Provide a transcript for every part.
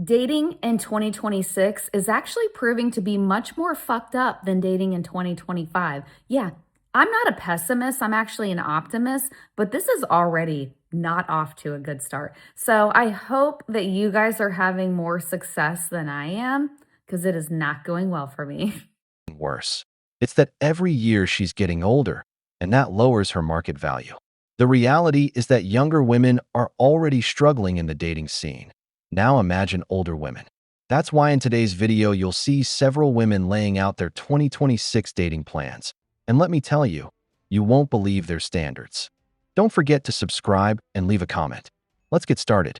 Dating in 2026 is actually proving to be much more fucked up than dating in 2025. Yeah, I'm not a pessimist, I'm actually an optimist, but this is already not off to a good start. So I hope that you guys are having more success than I am because it is not going well for me. Worse. It's that every year she's getting older, and that lowers her market value. The reality is that younger women are already struggling in the dating scene. Now imagine older women. That's why in today's video you'll see several women laying out their 2026 dating plans. And let me tell you, you won't believe their standards. Don't forget to subscribe and leave a comment. Let's get started.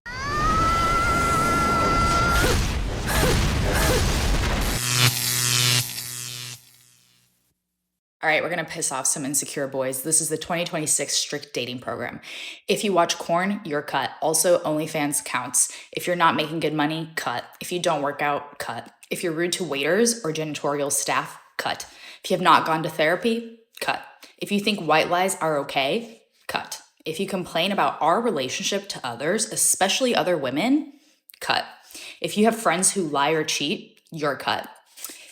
All right, we're going to piss off some insecure boys. This is the 2026 strict dating program. If you watch porn, you're cut. Also, OnlyFans counts. If you're not making good money, cut. If you don't work out, cut. If you're rude to waiters or janitorial staff, cut. If you have not gone to therapy, cut. If you think white lies are okay, cut. If you complain about our relationship to others, especially other women, cut. If you have friends who lie or cheat, you're cut.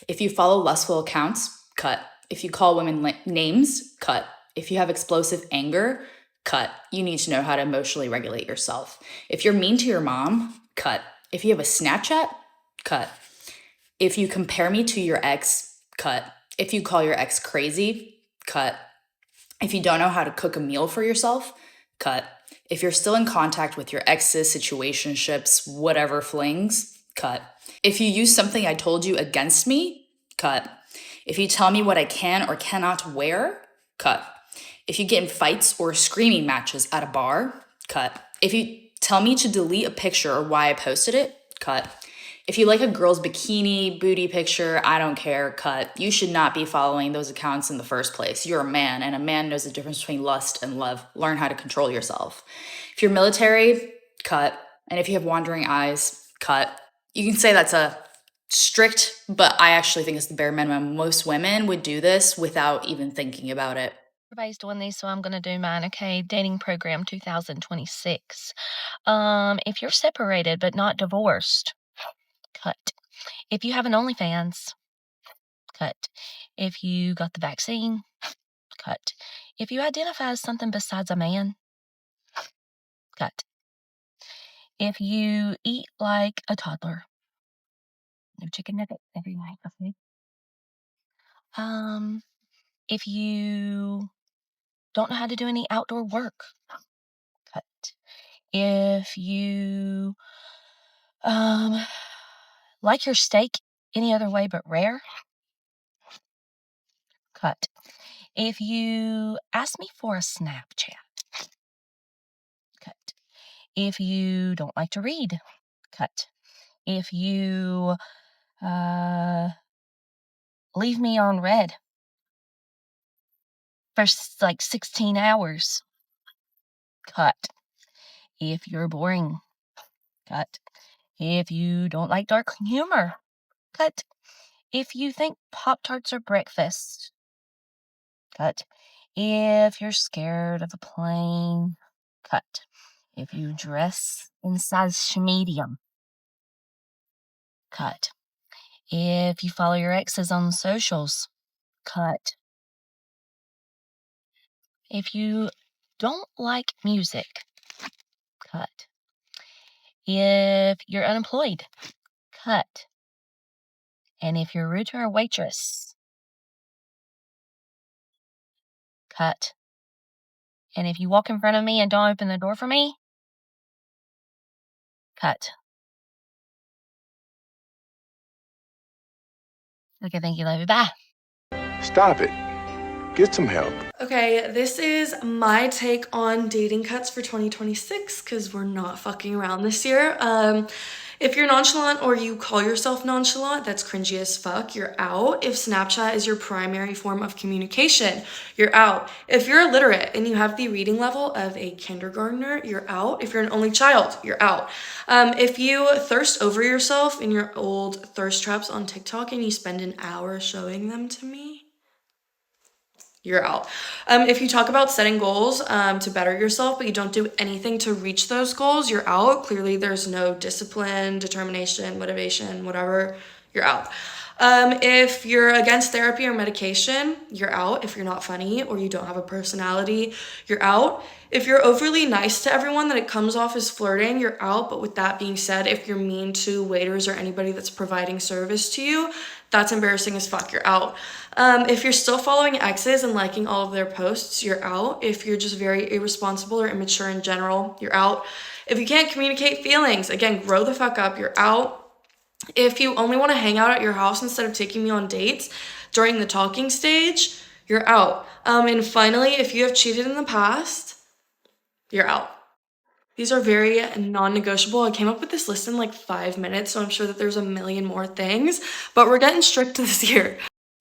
If you follow lustful accounts, cut. If you call women names, cut. If you have explosive anger, cut. You need to know how to emotionally regulate yourself. If you're mean to your mom, cut. If you have a Snapchat, cut. If you compare me to your ex, cut. If you call your ex crazy, cut. If you don't know how to cook a meal for yourself, cut. If you're still in contact with your exes, situationships, whatever flings, cut. If you use something I told you against me, cut. If you tell me what I can or cannot wear, cut. If you get in fights or screaming matches at a bar, cut. If you tell me to delete a picture or why I posted it, cut. If you like a girl's bikini, booty picture, I don't care, cut. You should not be following those accounts in the first place. You're a man, and a man knows the difference between lust and love. Learn how to control yourself. If you're military, cut. And if you have wandering eyes, cut. You can say that's a strict, but I actually think it's the bare minimum. Most women would do this without even thinking about it. Everybody's doing these, so I'm gonna do mine. Okay, dating program 2026. If you're separated but not divorced, cut. If you have an OnlyFans, cut. If you got the vaccine, cut. If you identify as something besides a man, cut. If you eat like a toddler, no chicken nuggets every night, okay? If you don't know how to do any outdoor work, cut. If you like your steak any other way but rare, cut. If you ask me for a Snapchat, cut. If you don't like to read, cut. If you leave me on red for like 16 hours, cut. If you're boring, cut. If you don't like dark humor, cut. If you think Pop-Tarts are breakfast, cut. If you're scared of a plane, cut. If you dress in size medium, cut. If you follow your exes on socials, cut. If you don't like music, cut. If you're unemployed, cut. And if you're rude to a waitress, cut. And if you walk in front of me and don't open the door for me, cut. Okay, thank you, love you. Bye. Stop it. Get some help. Okay, this is my take on dating cuts for 2026 because we're not fucking around this year. If you're nonchalant or you call yourself nonchalant, that's cringy as fuck. You're out. If Snapchat is your primary form of communication, you're out. If you're illiterate and you have the reading level of a kindergartner, you're out. If you're an only child, you're out. If you thirst over yourself in your old thirst traps on TikTok and you spend an hour showing them to me, you're out. If you talk about setting goals to better yourself, but you don't do anything to reach those goals, you're out. Clearly, there's no discipline, determination, motivation, whatever, you're out. If you're against therapy or medication, you're out. If you're not funny or you don't have a personality, you're out. If you're overly nice to everyone, that it comes off as flirting, you're out. But with that being said, if you're mean to waiters or anybody that's providing service to you, that's embarrassing as fuck, you're out. If you're still following exes and liking all of their posts, you're out. If you're just very irresponsible or immature in general, you're out. If you can't communicate feelings, again, grow the fuck up, you're out. If you only want to hang out at your house instead of taking me on dates during the talking stage, you're out. And finally, if you have cheated in the past, you're out. These are very non-negotiable. I came up with this list in like 5 minutes, so I'm sure that there's a million more things, but we're getting strict this year.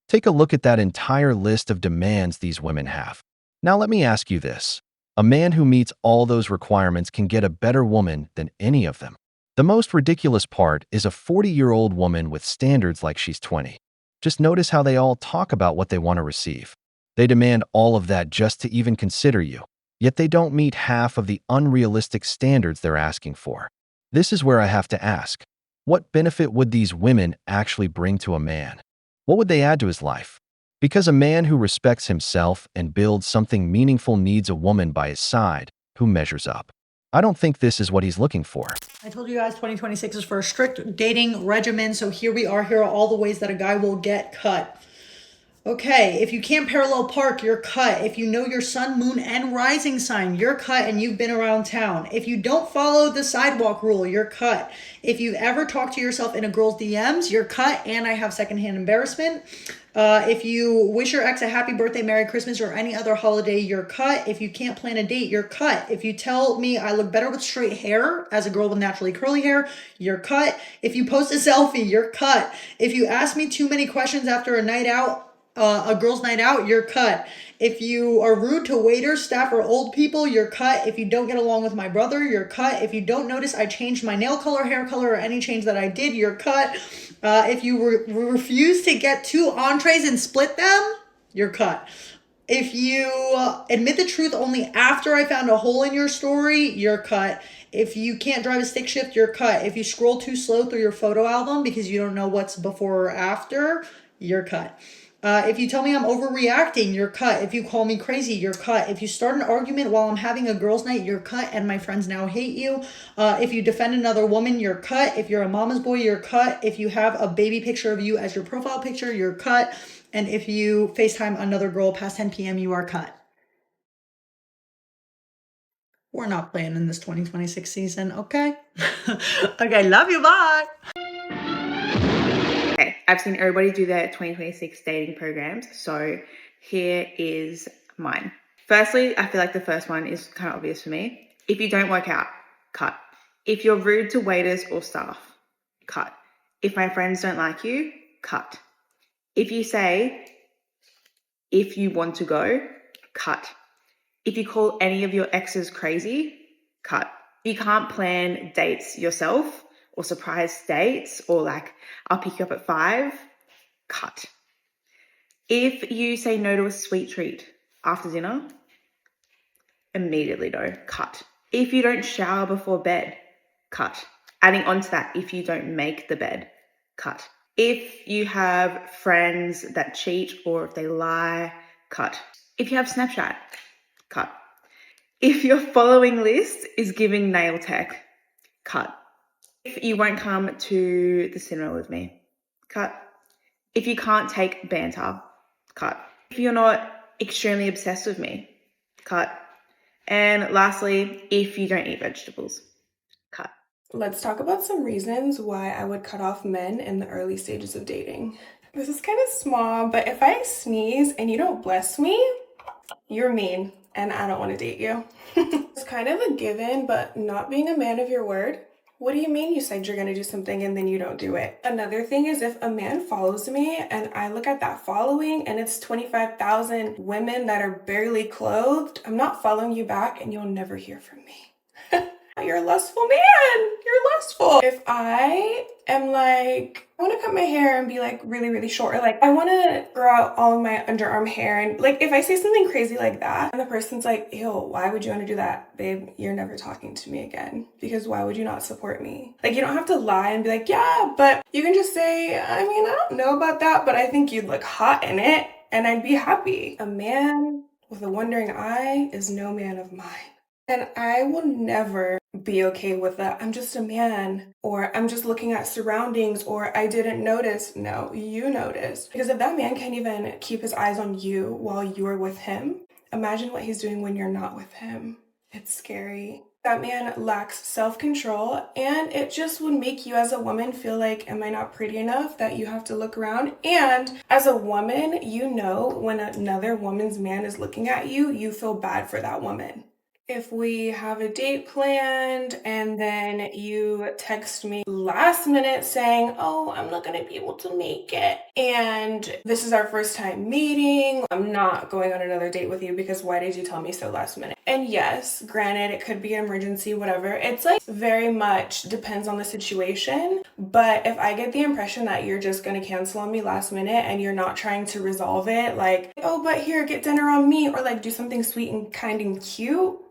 Take a look at that entire list of demands these women have. Now let me ask you this. A man who meets all those requirements can get a better woman than any of them. The most ridiculous part is a 40-year-old woman with standards like she's 20. Just notice how they all talk about what they want to receive. They demand all of that just to even consider you, yet they don't meet half of the unrealistic standards they're asking for. This is where I have to ask, what benefit would these women actually bring to a man? What would they add to his life? Because a man who respects himself and builds something meaningful needs a woman by his side who measures up. I don't think this is what he's looking for. I told you guys 2026 is for a strict dating regimen, so here we are. Here are all the ways that a guy will get cut. Okay, if you can't parallel park, you're cut. If you know your sun, moon, and rising sign, you're cut and you've been around town. If you don't follow the sidewalk rule, you're cut. If you've ever talked to yourself in a girl's DMs, you're cut, and I have secondhand embarrassment. If you wish your ex a happy birthday, Merry Christmas, or any other holiday, you're cut. If you can't plan a date, you're cut. If you tell me I look better with straight hair as a girl with naturally curly hair, you're cut. If you post a selfie, you're cut. If you ask me too many questions after a night out, a girl's night out, you're cut. If you are rude to waiters, staff, or old people, you're cut. If you don't get along with my brother, you're cut. If you don't notice I changed my nail color, hair color, or any change that I did, you're cut. If you refuse to get 2 entrees and split them, you're cut. If you admit the truth only after I found a hole in your story, you're cut. If you can't drive a stick shift, you're cut. If you scroll too slow through your photo album because you don't know what's before or after, you're cut. If you tell me I'm overreacting, you're cut. If you call me crazy, you're cut. If you start an argument while I'm having a girls' night, you're cut and my friends now hate you. If you defend another woman, you're cut. If you're a mama's boy, you're cut. If you have a baby picture of you as your profile picture, you're cut. And if you FaceTime another girl past 10 p.m., you are cut. We're not playing in this 2026 season, okay? Okay, love you, bye. Okay, I've seen everybody do their 2026 dating programs, so here is mine. Firstly, I feel like the first one is kind of obvious for me. If you don't work out, cut. If you're rude to waiters or staff, cut. If my friends don't like you, cut. If you say, if you want to go, cut. If you call any of your exes crazy, cut. If you can't plan dates yourself, or surprise dates, or like, I'll pick you up at 5, cut. If you say no to a sweet treat after dinner, immediately no, cut. If you don't shower before bed, cut. Adding on to that, if you don't make the bed, cut. If you have friends that cheat or if they lie, cut. If you have Snapchat, cut. If your following list is giving nail tech, cut. If you won't come to the cinema with me, cut. If you can't take banter, cut. If you're not extremely obsessed with me, cut. And lastly, if you don't eat vegetables, cut. Let's talk about some reasons why I would cut off men in the early stages of dating. This is kind of small, but if I sneeze and you don't bless me, you're mean and I don't want to date you. It's kind of a given, but not being a man of your word. What do you mean you said you're going to do something and then you don't do it? Another thing is if a man follows me and I look at that following and it's 25,000 women that are barely clothed, I'm not following you back and you'll never hear from me. You're a lustful man. You're lustful. If I am like, I want to cut my hair and be like really, really short, or like I want to grow out all of my underarm hair, and like if I say something crazy like that and the person's like, ew, why would you want to do that? Babe, you're never talking to me again, because why would you not support me? Like, you don't have to lie and be like, yeah, but you can just say, I mean, I don't know about that, but I think you'd look hot in it and I'd be happy. A man with a wondering eye is no man of mine. And I will never be okay with that. I'm just a man, or I'm just looking at surroundings, or I didn't notice. No, you noticed. Because if that man can't even keep his eyes on you while you're with him, imagine what he's doing when you're not with him. It's scary. That man lacks self-control, and it just would make you as a woman feel like, am I not pretty enough that you have to look around? And as a woman, you know when another woman's man is looking at you, you feel bad for that woman. If we have a date planned and then you text me last minute saying, oh, I'm not gonna be able to make it, and this is our first time meeting, I'm not going on another date with you because why did you tell me so last minute? And yes, granted, it could be an emergency, whatever. It's like very much depends on the situation. But if I get the impression that you're just gonna cancel on me last minute and you're not trying to resolve it, like, oh, but here, get dinner on me, or like do something sweet and kind and cute,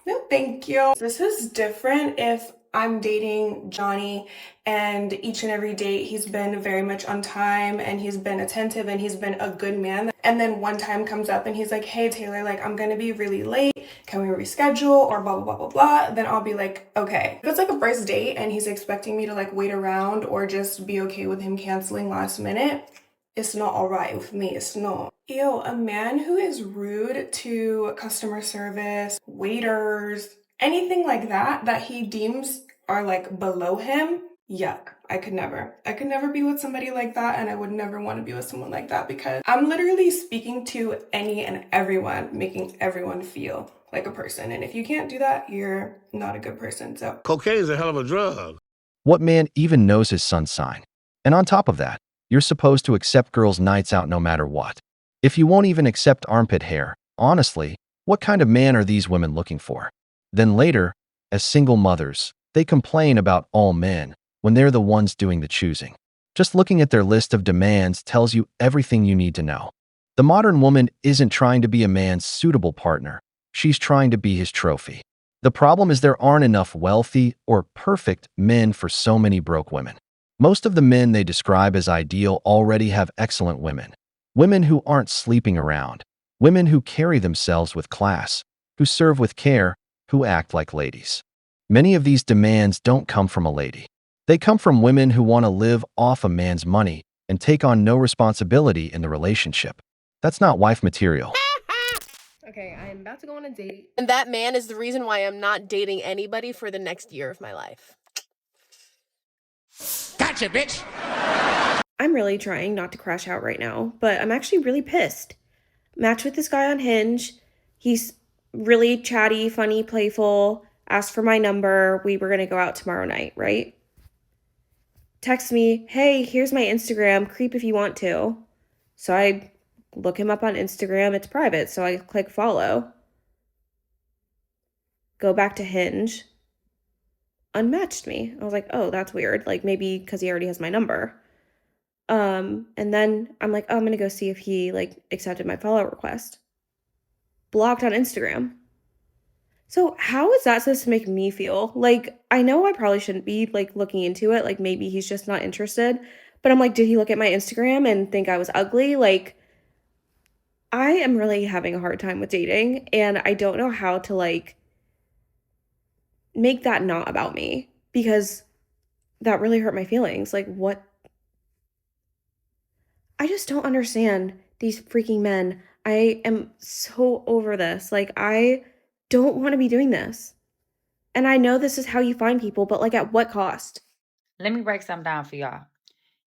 no, thank you. This is different if I'm dating Johnny and each and every date he's been very much on time and he's been attentive and he's been a good man. And then one time comes up and he's like, hey Taylor, like I'm gonna be really late. Can we reschedule or blah, blah, blah, blah, blah. Then I'll be like, okay. If it's like a first date and he's expecting me to like wait around or just be okay with him canceling last minute, it's not all right with me. It's not. Ew, a man who is rude to customer service, waiters, anything like that, that he deems are like below him, yuck. I could never. I could never be with somebody like that, and I would never want to be with someone like that because I'm literally speaking to any and everyone, making everyone feel like a person. And if you can't do that, you're not a good person. So Cocaine is a hell of a drug. What man even knows his sun sign? And on top of that, you're supposed to accept girls' nights out no matter what. If you won't even accept armpit hair, honestly, what kind of man are these women looking for? Then later, as single mothers, they complain about all men when they're the ones doing the choosing. Just looking at their list of demands tells you everything you need to know. The modern woman isn't trying to be a man's suitable partner. She's trying to be his trophy. The problem is there aren't enough wealthy or perfect men for so many broke women. Most of the men they describe as ideal already have excellent women. Women who aren't sleeping around. Women who carry themselves with class, who serve with care, who act like ladies. Many of these demands don't come from a lady. They come from women who want to live off a man's money and take on no responsibility in the relationship. That's not wife material. Okay, I am about to go on a date. And that man is the reason why I'm not dating anybody for the next year of my life. Gotcha, bitch! I'm really trying not to crash out right now, but I'm actually really pissed. Matched with this guy on Hinge. He's really chatty, funny, playful. Asked for my number. We were going to go out tomorrow night, right? Text me, hey, here's my Instagram. Creep if you want to. So I look him up on Instagram. It's private, so I click follow. Go back to Hinge. Unmatched me. I was like, oh, that's weird. Like maybe because he already has my number. And then I'm like, oh, I'm gonna go see if he like accepted my follow request. Blocked on Instagram. So how is that supposed to make me feel? Like, I know I probably shouldn't be like looking into it. Like maybe he's just not interested. But I'm like, did he look at my Instagram and think I was ugly? Like, I am really having a hard time with dating, and I don't know how to like make that not about me, because that really hurt my feelings. Like, what? I just don't understand these freaking men. I am so over this. Like, I don't want to be doing this. And I know this is how you find people, but like, at what cost? Let me break something down for y'all.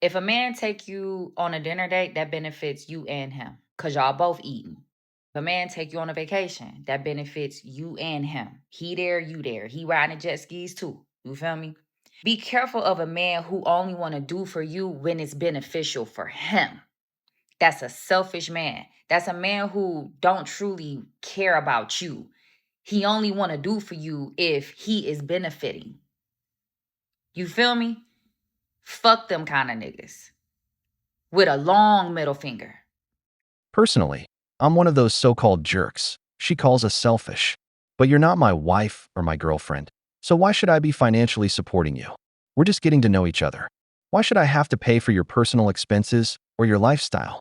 If a man take you on a dinner date, that benefits you and him because y'all both eating. If a man take you on a vacation, that benefits you and him. He there, you there. He riding jet skis too. You feel me? Be careful of a man who only want to do for you when it's beneficial for him. That's a selfish man. That's a man who don't truly care about you. he only want to do for you if he is benefiting. You feel me? Fuck them kind of niggas with a long middle finger. Personally, I'm one of those so-called jerks she calls us selfish. But you're not my wife or my girlfriend, so why should I be financially supporting you? We're just getting to know each other. Why should I have to pay for your personal expenses or your lifestyle?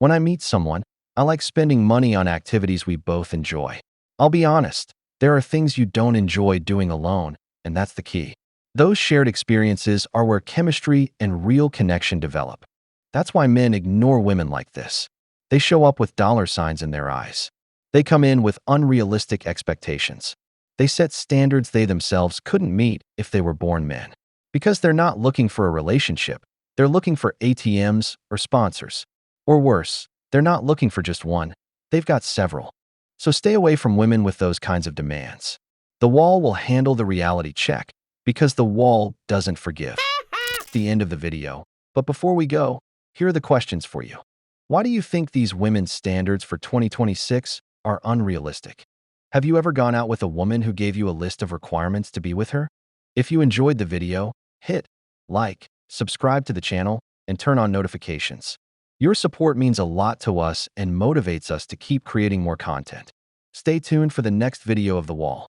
When I meet someone, I like spending money on activities we both enjoy. I'll be honest, there are things you don't enjoy doing alone, and that's the key. Those shared experiences are where chemistry and real connection develop. That's why men ignore women like this. They show up with dollar signs in their eyes. They come in with unrealistic expectations. They set standards they themselves couldn't meet if they were born men. Because they're not looking for a relationship, they're looking for ATMs or sponsors. Or worse, they're not looking for just one, they've got several. So stay away from women with those kinds of demands. The wall will handle the reality check, because the wall doesn't forgive. The end of the video. But before we go, here are the questions for you. Why do you think these women's standards for 2026 are unrealistic? Have you ever gone out with a woman who gave you a list of requirements to be with her? If you enjoyed the video, hit like, subscribe to the channel, and turn on notifications. Your support means a lot to us and motivates us to keep creating more content. Stay tuned for the next video of The Wall.